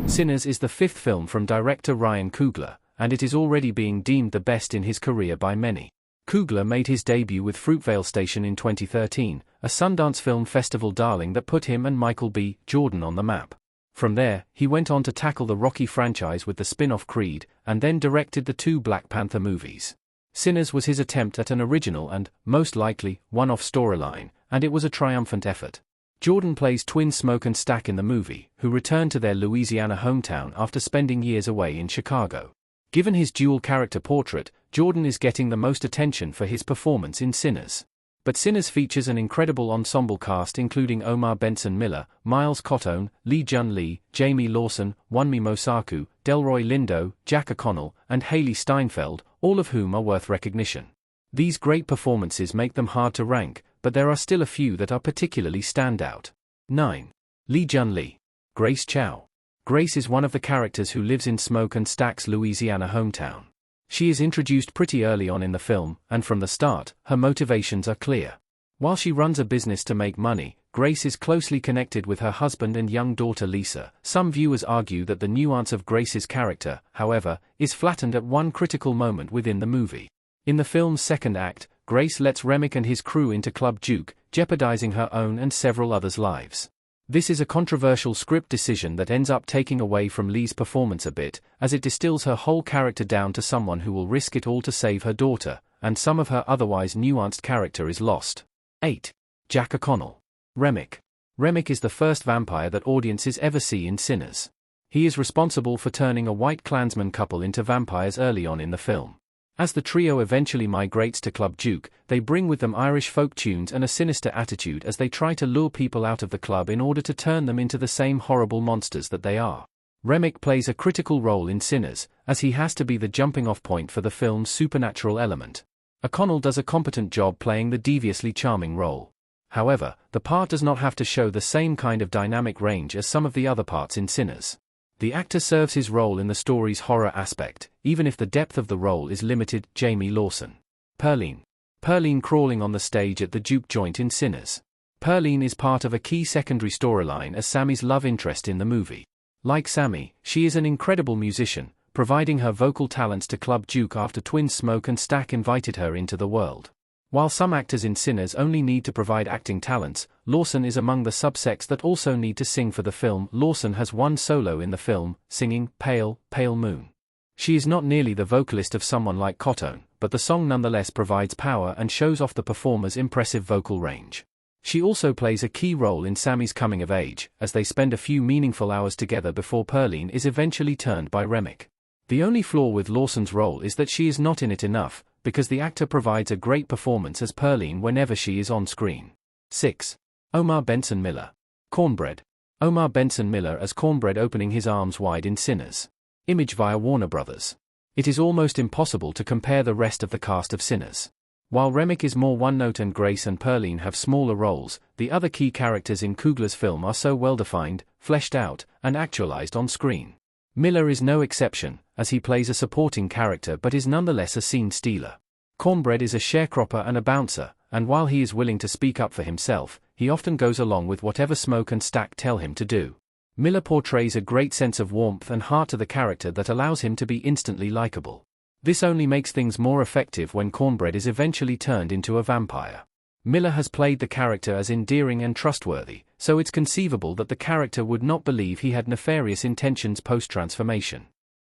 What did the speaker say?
Sinners is the fifth film from director Ryan Coogler, and it is already being deemed the best in his career by many. Coogler made his debut with Fruitvale Station in 2013, a Sundance Film Festival darling that put him and Michael B. Jordan on the map. From there, he went on to tackle the Rocky franchise with the spin-off Creed, and then directed the 2 Black Panther movies. Sinners was his attempt at an original and, most likely, one-off storyline, and it was a triumphant effort. Jordan plays twins Smoke and Stack in the movie, who return to their Louisiana hometown after spending years away in Chicago. Given his dual character portrait, Jordan is getting the most attention for his performance in Sinners. But Sinners features an incredible ensemble cast including Omar Benson Miller, Miles Cotone, Lee Jun Lee, Jamie Lawson, Wunmi Mosaku, Delroy Lindo, Jack O'Connell, and Haley Steinfeld, all of whom are worth recognition. These great performances make them hard to rank, but there are still a few that are particularly standout. 9. Lee Jun Lee. Grace Chow. Grace is one of the characters who lives in Smoke and Stack's Louisiana hometown. She is introduced pretty early on in the film, and from the start, her motivations are clear. While she runs a business to make money, Grace is closely connected with her husband and young daughter Lisa. Some viewers argue that the nuance of Grace's character, however, is flattened at one critical moment within the movie. In the film's second act, Grace lets Remick and his crew into Club Duke, jeopardizing her own and several others' lives. This is a controversial script decision that ends up taking away from Lee's performance a bit, as it distills her whole character down to someone who will risk it all to save her daughter, and some of her otherwise nuanced character is lost. 8. Jack O'Connell. Remick. Remick is the first vampire that audiences ever see in Sinners. He is responsible for turning a white Klansman couple into vampires early on in the film. As the trio eventually migrates to Club Duke, they bring with them Irish folk tunes and a sinister attitude as they try to lure people out of the club in order to turn them into the same horrible monsters that they are. Remick plays a critical role in Sinners, as he has to be the jumping-off point for the film's supernatural element. O'Connell does a competent job playing the deviously charming role. However, the part does not have to show the same kind of dynamic range as some of the other parts in Sinners. The actor serves his role in the story's horror aspect, even if the depth of the role is limited. Jamie Lawson. Pearline. Pearline crawling on the stage at the juke joint in Sinners. Pearline is part of a key secondary storyline as Sammy's love interest in the movie. Like Sammy, she is an incredible musician, providing her vocal talents to Club Duke after twins Smoke and Stack invited her into the world. While some actors in Sinners only need to provide acting talents, Lawson is among the subsects that also need to sing for the film. Lawson has one solo in the film, singing Pale, Pale Moon. She is not nearly the vocalist of someone like Cotone, but the song nonetheless provides power and shows off the performer's impressive vocal range. She also plays a key role in Sammy's coming of age, as they spend a few meaningful hours together before Pearline is eventually turned by Remick. The only flaw with Lawson's role is that she is not in it enough, because the actor provides a great performance as Pearline whenever she is on screen. 6. Omar Benson Miller. Cornbread. Omar Benson Miller as Cornbread opening his arms wide in Sinners. Image via Warner Brothers. It is almost impossible to compare the rest of the cast of Sinners. While Remick is more one-note and Grace and Pearline have smaller roles, the other key characters in Coogler's film are so well-defined, fleshed out, and actualized on screen. Miller is no exception, as he plays a supporting character but is nonetheless a scene stealer. Cornbread is a sharecropper and a bouncer, and while he is willing to speak up for himself, he often goes along with whatever Smoke and Stack tell him to do. Miller portrays a great sense of warmth and heart to the character that allows him to be instantly likable. This only makes things more effective when Cornbread is eventually turned into a vampire. Miller has played the character as endearing and trustworthy, so it's conceivable that the character would not believe he had nefarious intentions post-transformation.